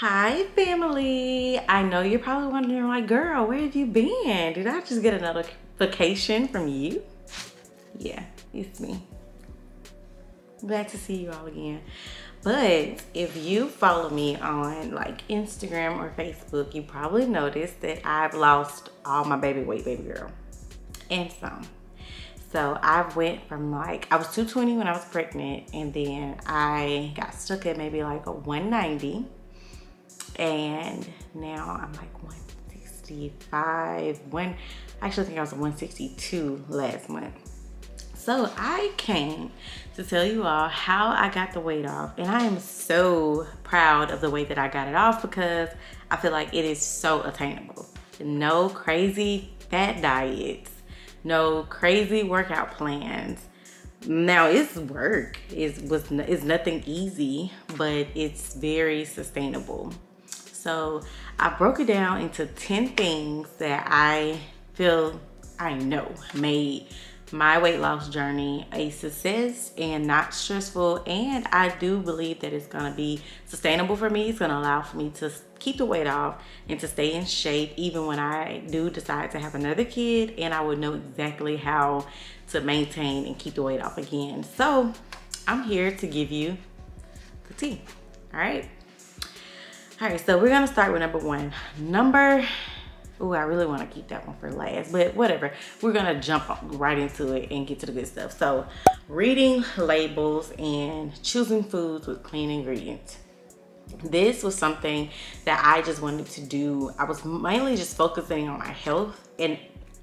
Hi family. I know you're probably wondering like, girl, where have you been? Did I just get a notification from you? Yeah, it's me. Glad to see you all again. But if you follow me on like Instagram or Facebook, you probably noticed that I've lost all my baby weight, baby girl, and some. So I went from like, I was 220 when I was pregnant, and then I got stuck at maybe like a 190. And now I'm like 165. I actually think I was 162 last month. So I came to tell you all how I got the weight off. And I am so proud of the way that I got it off because I feel like it is so attainable. No crazy fat diets, no crazy workout plans. Now it's work, it's nothing easy, but it's very sustainable. So I broke it down into 10 things that I feel I know made my weight loss journey a success and not stressful. And I do believe that it's gonna be sustainable for me. It's gonna allow for me to keep the weight off and to stay in shape even when I do decide to have another kid, and I would know exactly how to maintain and keep the weight off again. So I'm here to give you the tea, all right? All right, so we're gonna start with number one. I really wanna keep that one for last, but whatever. We're gonna jump right into it and get to the good stuff. So reading labels and choosing foods with clean ingredients. This was something that I just wanted to do. I was mainly just focusing on my health and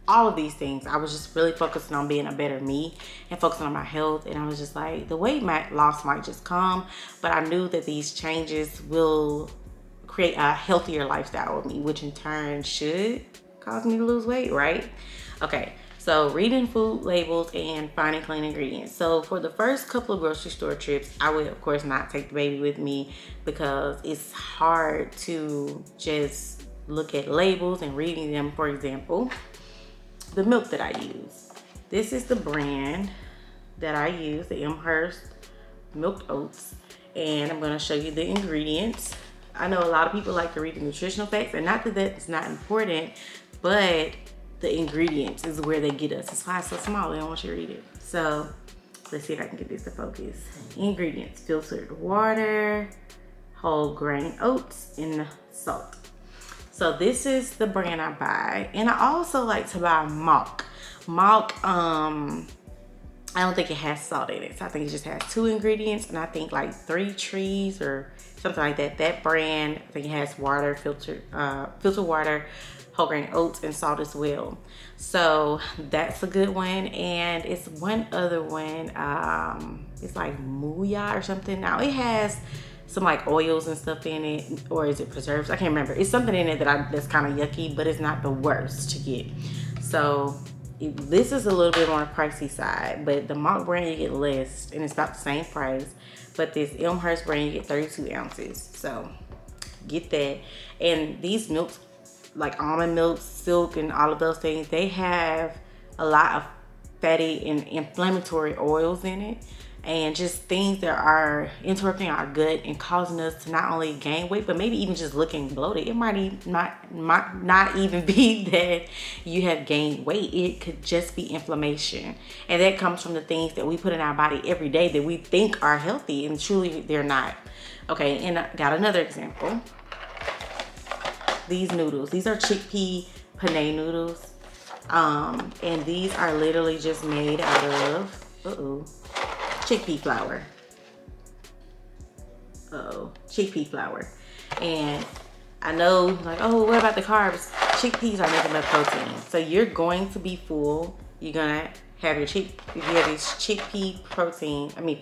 all of these things. I was just really focusing on being a better me and focusing on my health. And I was just like, the weight loss might just come, but I knew that these changes will create a healthier lifestyle with me, which in turn should cause me to lose weight, right? Okay, so reading food labels and finding clean ingredients. So for the first couple of grocery store trips, I would of course not take the baby with me because it's hard to just look at labels and reading them. For example, the milk that I use. This is the brand that I use, the Elmhurst milk oats, and I'm gonna show you the ingredients. I know a lot of people like to read the nutritional facts, and not that that's not important, but the ingredients is where they get us. It's why it's so small, they don't want you to read it. So let's see if I can get this to focus. Ingredients: filtered water, whole grain oats, and salt. So this is the brand I buy. And I also like to buy Malk. Malk, I don't think it has salt in it. So I think it just has 2 ingredients, and I think like 3 trees or something like that. That brand, I think it has water, filtered water, whole grain oats, and salt as well. So that's a good one. And it's one other one, it's like Muya or something. Now it has some like oils and stuff in it, or is it preserves? I can't remember. It's something in it that's kind of yucky, but it's not the worst to get. So this is a little bit on the pricey side, but the Malk brand you get less, and it's about the same price. But this Elmhurst brand you get 32 ounces. So get that. And these milks, like almond milk, silk, and all of those things, they have a lot of fatty and inflammatory oils in it, and just things that are interrupting our gut and causing us to not only gain weight, but maybe even just looking bloated. It might not even be that you have gained weight. It could just be inflammation. And that comes from the things that we put in our body every day that we think are healthy, and truly they're not. Okay, and I got another example. These noodles, these are chickpea penne noodles. And these are literally just made out of, chickpea flour. Chickpea flour. And I know, like, oh, what about the carbs? Chickpeas are nothing but protein. So you're going to be full. You're gonna have your if you have these chickpea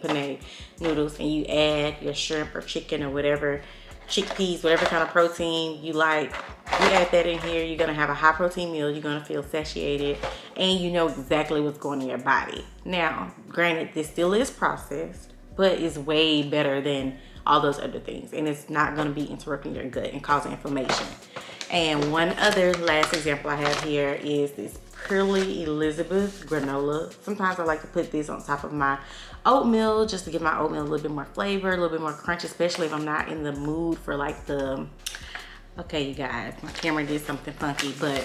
penne noodles, and you add your shrimp or chicken or whatever, chickpeas, whatever kind of protein you like, you add that in here, you're gonna have a high protein meal. You're gonna feel satiated, and you know exactly what's going in your body. Now, granted, this still is processed, but it's way better than all those other things, and it's not gonna be interrupting your gut and causing inflammation. And one other last example I have here is this Curly Elizabeth granola. Sometimes I like to put this on top of my oatmeal just to give my oatmeal a little bit more flavor, a little bit more crunch, especially if I'm not in the mood for like the, okay you guys, my camera did something funky, but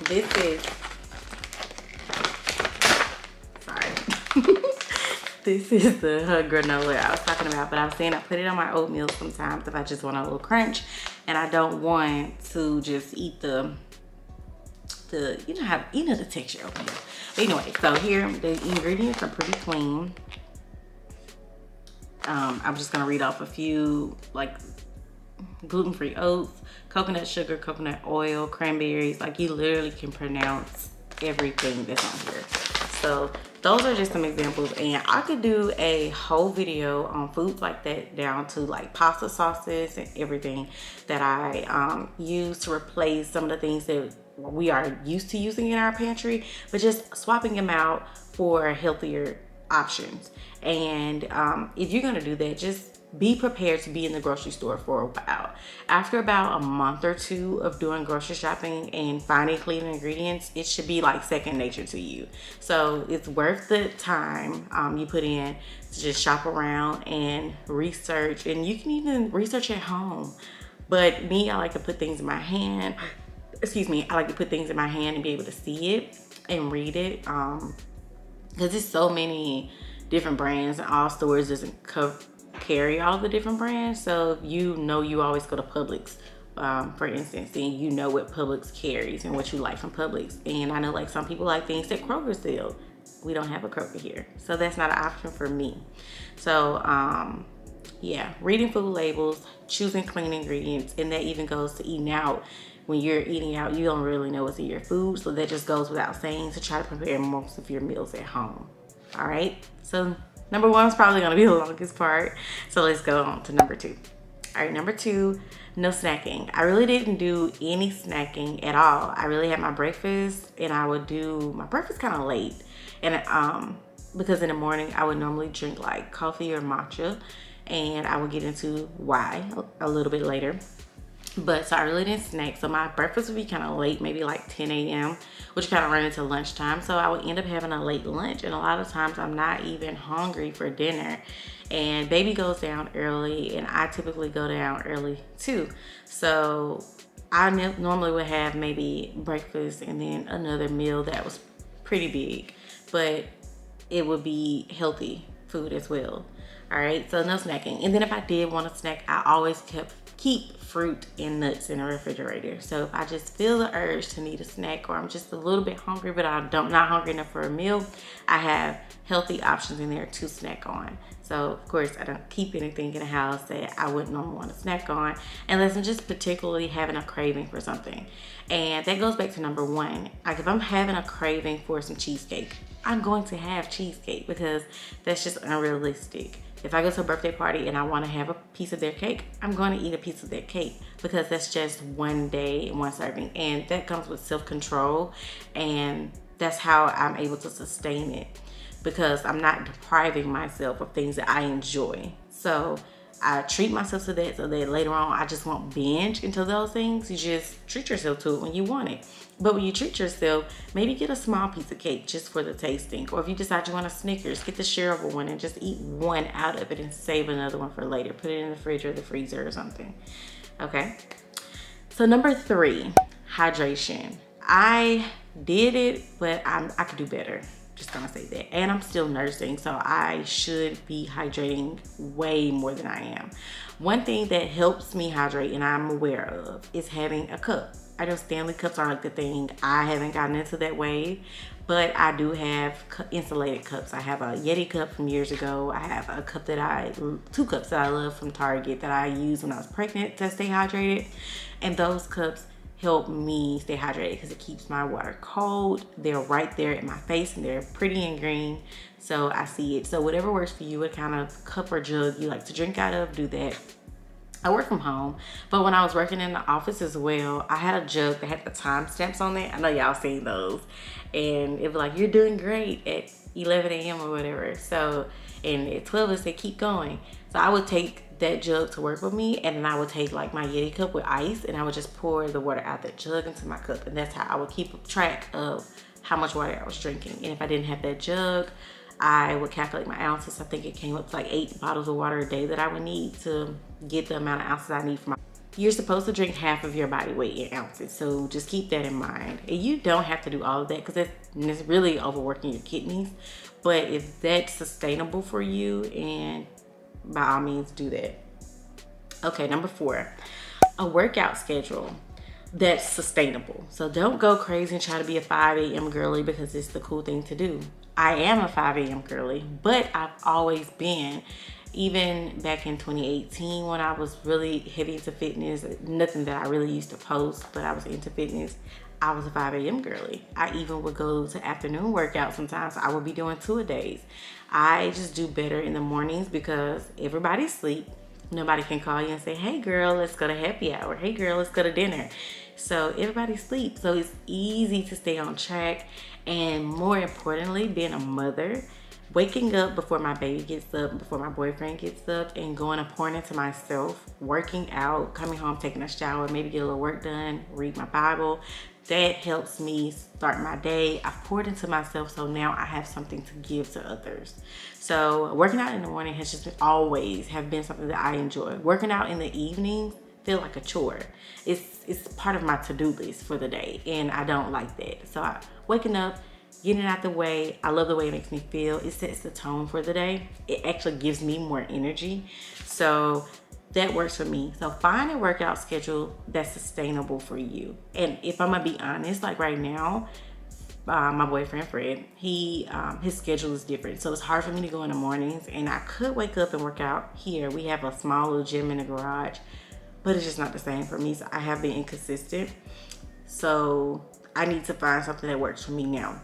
this is, sorry. This is the granola I was talking about, but I was saying I put it on my oatmeal sometimes if I just want a little crunch and I don't want to just eat the you know how, you know, the texture of it. But anyway, so here the ingredients are pretty clean. I'm just gonna read off a few, like gluten-free oats, coconut sugar, coconut oil, cranberries. Like you literally can pronounce everything that's on here. So those are just some examples, and I could do a whole video on foods like that, down to like pasta sauces and everything that I use to replace some of the things that we are used to using in our pantry, but just swapping them out for healthier options. And if you're gonna do that, just be prepared to be in the grocery store for a while. After about a month or two of doing grocery shopping and finding clean ingredients, it should be like second nature to you. So it's worth the time you put in to just shop around and research, and you can even research at home. But me, I like to put things in my hand. Excuse me, I like to put things in my hand and be able to see it and read it, because there's so many different brands, and all stores doesn't carry all the different brands. So you know, you always go to Publix, for instance, and you know what Publix carries and what you like from Publix. And I know like some people like things that Kroger sell. We don't have a Kroger here, so that's not an option for me. So yeah, reading food labels, choosing clean ingredients, and that even goes to eating out. When you're eating out, you don't really know what's in your food, so that just goes without saying, to try to prepare most of your meals at home. All right, so number one is probably gonna be the longest part, so let's go on to number two. All right, number two, no snacking. I really didn't do any snacking at all. I really had my breakfast, and I would do my breakfast kind of late, and because in the morning I would normally drink like coffee or matcha, and I would get into why a little bit later. But so I really didn't snack, so my breakfast would be kind of late, maybe like 10 a.m., which kind of ran into lunchtime. So I would end up having a late lunch, and a lot of times I'm not even hungry for dinner. And baby goes down early, and I typically go down early too. So I normally would have maybe breakfast and then another meal that was pretty big, but it would be healthy food as well. All right, so no snacking. And then if I did want to snack, I always keep fruit and nuts in the refrigerator. So if I just feel the urge to need a snack, or I'm just a little bit hungry but I'm not hungry enough for a meal, I have healthy options in there to snack on. So of course I don't keep anything in the house that I wouldn't normally want to snack on unless I'm just particularly having a craving for something. And that goes back to number one. Like if I'm having a craving for some cheesecake, I'm going to have cheesecake, because that's just unrealistic. If I go to a birthday party and I want to have a piece of their cake, I'm going to eat a piece of their cake, because that's just one day and one serving. And that comes with self-control, and that's how I'm able to sustain it, because I'm not depriving myself of things that I enjoy. So I treat myself to that, so that later on I just won't binge into those things. You just treat yourself to it when you want it. But when you treat yourself, maybe get a small piece of cake just for the tasting. Or if you decide you want a Snickers, get the shareable one and just eat one out of it and save another one for later. Put it in the fridge or the freezer or something. Okay. So number three, hydration. I did it, but I could do better. Just gonna say that. And I'm still nursing, so I should be hydrating way more than I am. One thing that helps me hydrate, and I'm aware of, is having a cup. I know Stanley cups are like the thing. I haven't gotten into that wave, but I do have insulated cups. I have a Yeti cup from years ago. I have a cup that two cups that I love from Target that I used when I was pregnant to stay hydrated. And those cups help me stay hydrated because it keeps my water cold. They're right there in my face, and they're pretty and green, so I see it. So whatever works for you, what kind of cup or jug you like to drink out of, do that. I work from home, but when I was working in the office as well, I had a jug that had the timestamps on it. I know y'all seen those, and it was like, you're doing great at 11 a.m. or whatever. So, and at 12 it said keep going. So I would take that jug to work with me, and then I would take like my Yeti cup with ice, and I would just pour the water out that jug into my cup, and that's how I would keep track of how much water I was drinking. And if I didn't have that jug, I would calculate my ounces. I think it came up to like 8 bottles of water a day that I would need to get the amount of ounces I need for my. You're supposed to drink half of your body weight in ounces, so just keep that in mind. And you don't have to do all of that because it's really overworking your kidneys. But if that's sustainable for you, and by all means do that. Okay, number 4, a workout schedule that's sustainable. So don't go crazy and try to be a 5 a.m. girly because it's the cool thing to do. I am a 5 a.m. girly, but I've always been, even back in 2018 when I was really heavy into fitness, nothing that I really used to post, but I was into fitness, I was a 5 a.m. girly. I even would go to afternoon workouts sometimes. I would be doing 2-a-days. I just do better in the mornings because everybody's asleep. Nobody can call you and say, hey girl, let's go to happy hour. Hey girl, let's go to dinner. So everybody sleeps. So it's easy to stay on track. And more importantly, being a mother, waking up before my baby gets up, before my boyfriend gets up, and going and pouring into myself, working out, coming home, taking a shower, maybe get a little work done, read my Bible. That helps me start my day. I've poured into myself, so now I have something to give to others. So working out in the morning has just always have been something that I enjoy. Working out in the evening feel like a chore. It's part of my to-do list for the day, and I don't like that. So waking up, getting it out the way, I love the way it makes me feel. It sets the tone for the day. It actually gives me more energy. So that works for me. So find a workout schedule that's sustainable for you. And if I'm gonna be honest, like right now, my boyfriend Fred, his schedule is different. So it's hard for me to go in the mornings, and I could wake up and work out here. We have a small little gym in the garage, but it's just not the same for me. So I have been inconsistent. So I need to find something that works for me now.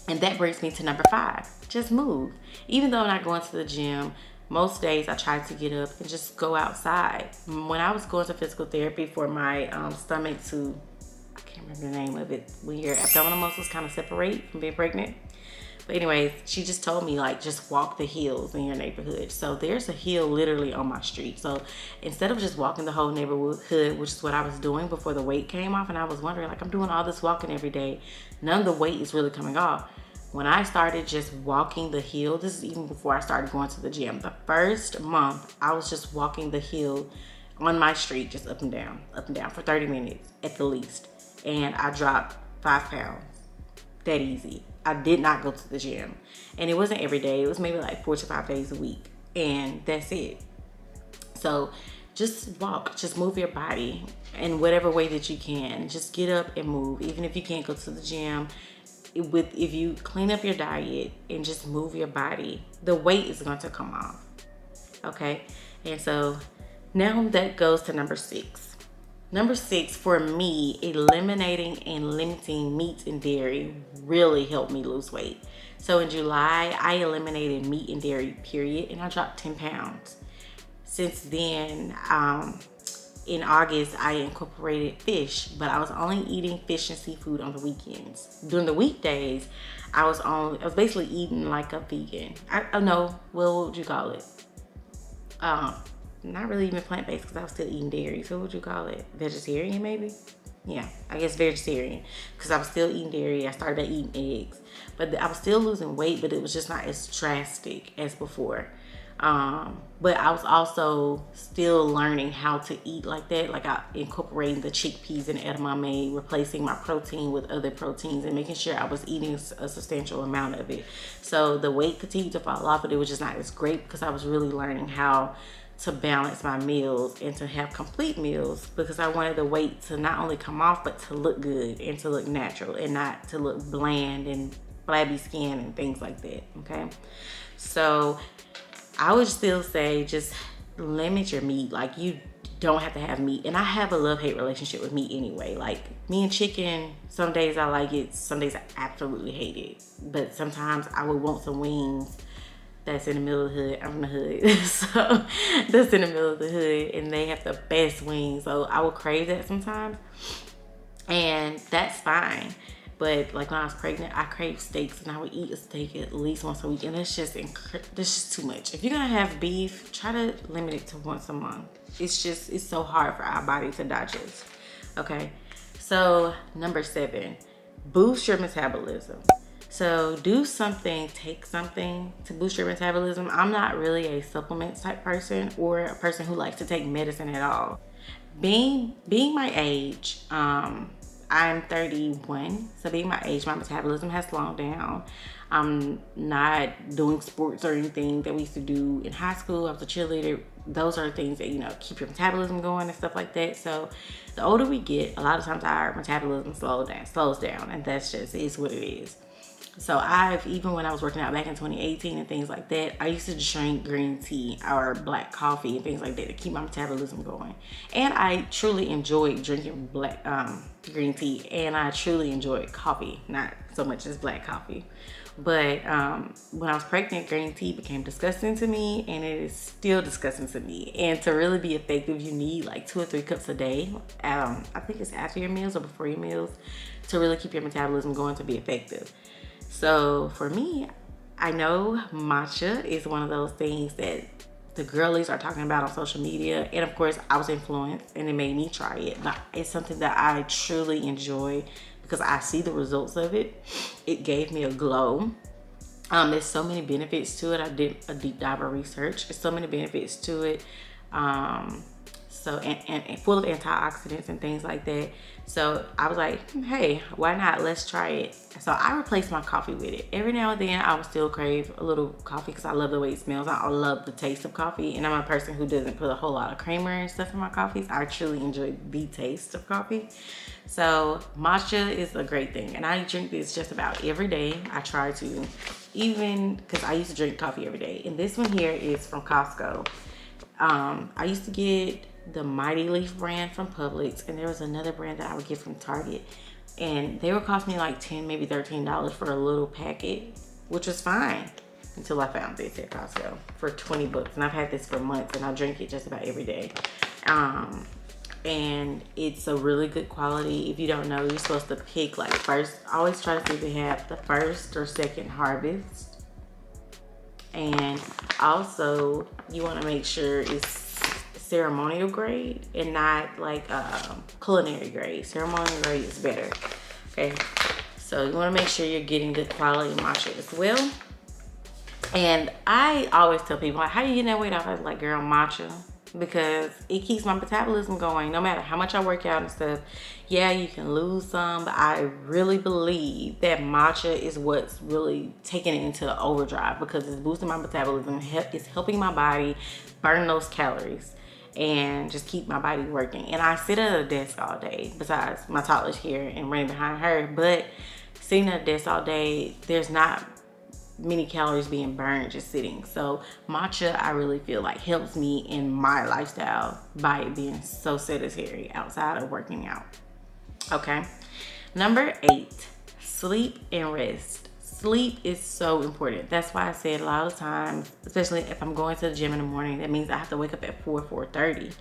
And that brings me to number 5, just move. Even though I'm not going to the gym, most days I try to get up and just go outside. When I was going to physical therapy for my stomach to, I can't remember the name of it, when your abdominal muscles kind of separate from being pregnant. But anyways, she just told me like, just walk the hills in your neighborhood. So there's a hill literally on my street. So instead of just walking the whole neighborhood, which is what I was doing before the weight came off, and I was wondering, like, I'm doing all this walking every day, none of the weight is really coming off. When I started just walking the hill, this is even before I started going to the gym. The first month, I was just walking the hill on my street, just up and down for 30 minutes at the least. And I dropped 5 pounds, that easy. I did not go to the gym. And it wasn't every day, it was maybe like 4 to 5 days a week. And that's it. So just walk, just move your body in whatever way that you can. Just get up and move, even if you can't go to the gym. If you clean up your diet and just move your body, the weight is going to come off. Okay, and so now that goes to number 6. Number 6 for me, eliminating and limiting meat and dairy really helped me lose weight. So in July, I eliminated meat and dairy, period, and I dropped 10 pounds. Since then, in August, I incorporated fish, but I was only eating fish and seafood on the weekends. During the weekdays, I was basically eating like a vegan. What would you call it? Not really even plant-based because I was still eating dairy. So what would you call it? Vegetarian, maybe? Yeah, I guess vegetarian because I was still eating dairy. I started eating eggs, but I was still losing weight, but it was just not as drastic as before. But I was also still learning how to eat like that, like incorporating the chickpeas and edamame, replacing my protein with other proteins, and making sure I was eating a substantial amount of it. So the weight continued to fall off, but it was just not as great because I was really learning how to balance my meals and to have complete meals, because I wanted the weight to not only come off but to look good and to look natural and not to look bland and flabby skin and things like that. Okay, so I would still say just limit your meat. Like, you don't have to have meat. And I have a love-hate relationship with meat anyway. Like, me and chicken, some days I like it, some days I absolutely hate it. But sometimes I would want some wings that's in the middle of the hood. I'm from the hood. So that's in the middle of the hood, and they have the best wings. So I would crave that sometimes. And that's fine. But like when I was pregnant, I craved steaks, and I would eat a steak at least once a week, and it's just too much. If you're gonna have beef, try to limit it to once a month. It's so hard for our body to digest. Okay, so number 7, boost your metabolism. So do something, take something to boost your metabolism. I'm not really a supplement type person or a person who likes to take medicine at all. Being my age, I'm 31, so being my age, my metabolism has slowed down. I'm not doing sports or anything that we used to do in high school. I was a cheerleader. Those are things that, you know, keep your metabolism going and stuff like that. So the older we get, a lot of times our metabolism slows down, and that's just is what it is. So even when I was working out back in 2018 and things like that, I used to drink green tea or black coffee and things like that to keep my metabolism going. And I truly enjoyed drinking green tea, and I truly enjoyed coffee, not so much as black coffee. But when I was pregnant, green tea became disgusting to me, and it is still disgusting to me. And to really be effective, you need like 2 or 3 cups a day. I think it's after your meals or before your meals to really keep your metabolism going to be effective. So for me, I know matcha is one of those things that the girlies are talking about on social media. And of course, I was influenced and it made me try it. But it's something that I truly enjoy because I see the results of it. It gave me a glow. There's so many benefits to it. I did a deep dive of research. There's so many benefits to it. So and full of antioxidants and things like that. So I was like, hey, why not? Let's try it. So I replaced my coffee with it. Every now and then I would still crave a little coffee because I love the way it smells. I love the taste of coffee, and I'm a person who doesn't put a whole lot of creamer and stuff in my coffees. I truly enjoy the taste of coffee. So matcha is a great thing, and I drink this just about every day. I try to, even because I used to drink coffee every day. And this one here is from Costco. I used to get the Mighty Leaf brand from Publix, and there was another brand that I would get from Target, and they would cost me like $10, maybe $13 for a little packet, which was fine until I found this at Costco for 20 bucks. And I've had this for months, and I drink it just about every day. And it's a really good quality. If you don't know, you're supposed to pick like first, always try to see if they have the first or second harvest. And also you want to make sure it's ceremonial grade and not like culinary grade. Ceremonial grade is better. Okay, so you want to make sure you're getting good quality matcha as well. And I always tell people, like, how do you get that weight off? I was like, girl, matcha, because it keeps my metabolism going no matter how much I work out and stuff. Yeah, you can lose some, but I really believe that matcha is what's really taking it into overdrive because it's boosting my metabolism. It's helping my body burn those calories and just keep my body working. And I sit at a desk all day, besides my toddler's here and running behind her. But sitting at a desk all day, there's not many calories being burned just sitting. So matcha, I really feel like helps me in my lifestyle by it being so sedentary outside of working out. Okay, number 8, sleep and rest. Sleep is so important. That's why I said a lot of times, especially if I'm going to the gym in the morning, that means I have to wake up at 4:30.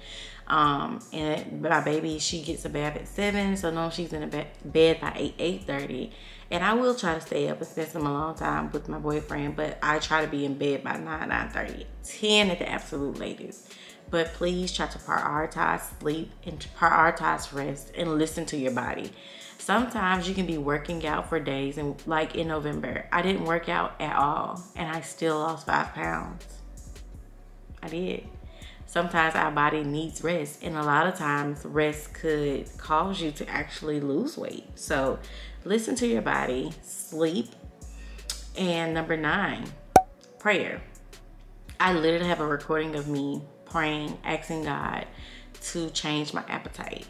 And my baby, she gets a bath at 7, so no, she's in a bed by 8:30. And I will try to stay up and spend some alone time with my boyfriend, but I try to be in bed by 9:30, 10 at the absolute latest. But please try to prioritize sleep and to prioritize rest and listen to your body. Sometimes you can be working out for days, and like in November, I didn't work out at all and I still lost 5 pounds. I did. Sometimes our body needs rest, and a lot of times rest could cause you to actually lose weight. So listen to your body, sleep. And number 9, prayer. I literally have a recording of me praying, asking God to change my appetite.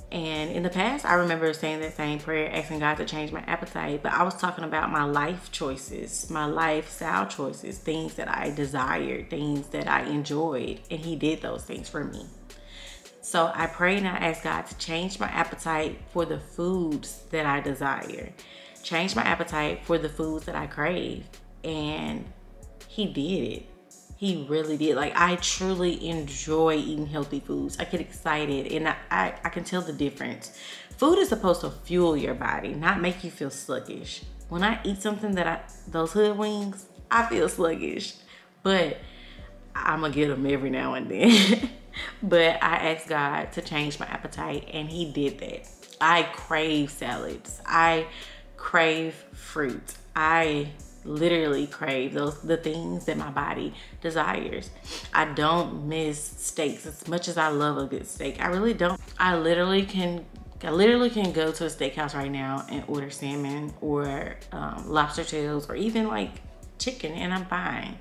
And in the past, I remember saying that same prayer, asking God to change my appetite, but I was talking about my life choices, my lifestyle choices, things that I desired, things that I enjoyed, and He did those things for me. So I prayed and I asked God to change my appetite for the foods that I desire, change my appetite for the foods that I crave, and He did it. He really did. Like, I truly enjoy eating healthy foods. I get excited, and I can tell the difference. Food is supposed to fuel your body, not make you feel sluggish. When I eat something those hood wings, I feel sluggish, but I'm gonna get them every now and then. But I asked God to change my appetite, and he did that. I crave salads. I crave fruit. I literally crave the things that my body desires. I don't miss steaks as much as I love a good steak. I really don't. I literally can go to a steakhouse right now and order salmon or lobster tails or even like chicken, and I'm fine.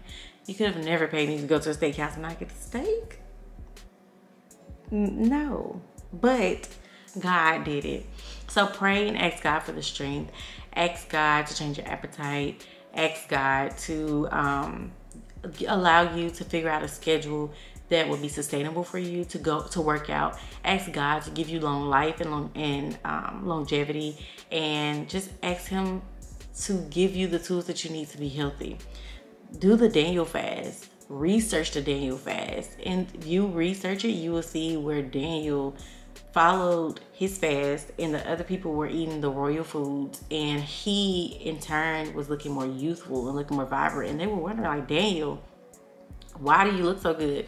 You could have never paid me to go to a steakhouse and not get the steak. No, but God did it. So pray and ask God for the strength. Ask God to change your appetite. Ask God to allow you to figure out a schedule that will be sustainable for you to go to work out. Ask God to give you long life and longevity, and just ask him to give you the tools that you need to be healthy. Do the Daniel fast. Research the Daniel fast, and if you research it, you will see where Daniel followed his fast and the other people were eating the royal foods, and he in turn was looking more youthful and looking more vibrant, and they were wondering, like, Daniel, why do you look so good?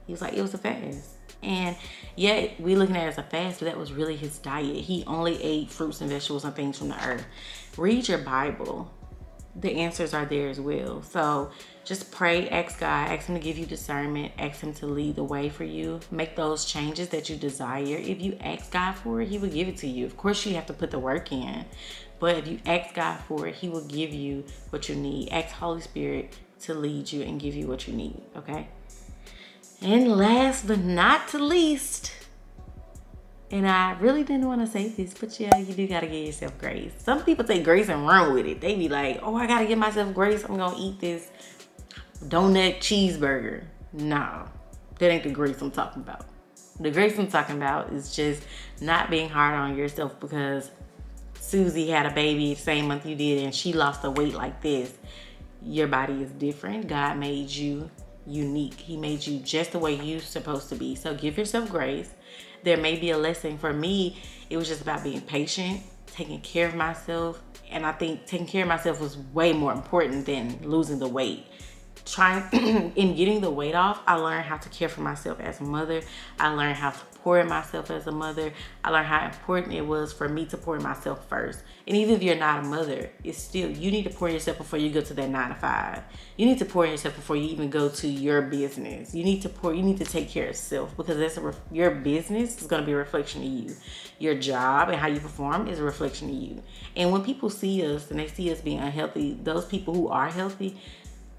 He was like, it was a fast. And yet we looking at it as a fast, but that was really his diet. He only ate fruits and vegetables and things from the earth. Read your Bible. The answers are there as well. So just pray, ask God, ask him to give you discernment, ask him to lead the way for you. Make those changes that you desire. If you ask God for it, he will give it to you. Of course, you have to put the work in, but if you ask God for it, he will give you what you need. Ask Holy Spirit to lead you and give you what you need, okay? And last but not to least, and I really didn't want to say this, but yeah, you do got to give yourself grace. Some people take grace and run with it. They be like, oh, I got to give myself grace. I'm going to eat this donut cheeseburger. No, that ain't the grace I'm talking about. The grace I'm talking about is just not being hard on yourself because Susie had a baby the same month you did and she lost the weight like this. Your body is different. God made you unique. He made you just the way you're supposed to be. So give yourself grace. There may be a lesson. For me, it was just about being patient, taking care of myself. And I think taking care of myself was way more important than losing the weight. In getting the weight off, I learned how to care for myself as a mother. I learned how to pour in myself as a mother. I learned how important it was for me to pour in myself first. And even if you're not a mother, it's still, you need to pour in yourself before you go to that 9 to 5. You need to pour in yourself before you even go to your business. You need to take care of self, because your business is going to be a reflection of you. Your job and how you perform is a reflection of you. And when people see us and they see us being unhealthy, those people who are healthy,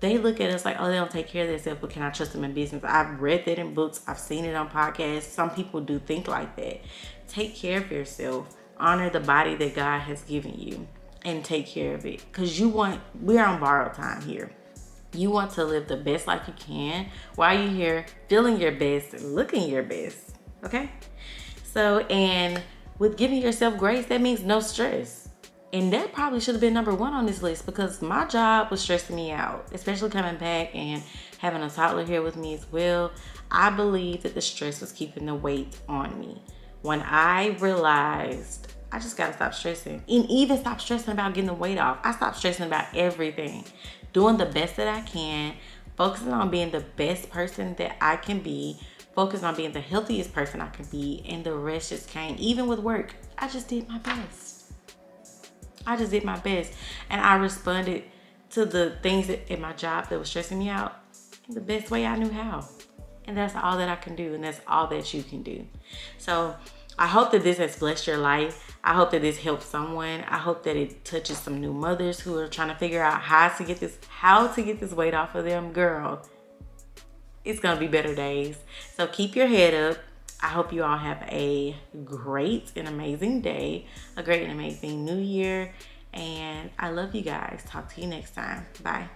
they look at us like, oh, they don't take care of themselves, but can I trust them in business? I've read that in books. I've seen it on podcasts. Some people do think like that. Take care of yourself. Honor the body that God has given you and take care of it. Because we're on borrowed time here. You want to live the best life you can while you're here, feeling your best, looking your best, okay? So, and with giving yourself grace, that means no stress. And that probably should have been number 1 on this list, because my job was stressing me out, especially coming back and having a toddler here with me as well. I believe that the stress was keeping the weight on me. When I realized I just got to stop stressing, and even stop stressing about getting the weight off. I stopped stressing about everything, doing the best that I can, focusing on being the best person that I can be, focusing on being the healthiest person I can be, and the rest just came. Even with work, I just did my best. I just did my best, and I responded to the things in my job that was stressing me out in the best way I knew how. And that's all that I can do, and that's all that you can do. So I hope that this has blessed your life. I hope that this helps someone. I hope that it touches some new mothers who are trying to figure out how to get this weight off of them. Girl, it's gonna be better days. So keep your head up. I hope you all have a great and amazing day, a great and amazing new year, and I love you guys. Talk to you next time. Bye.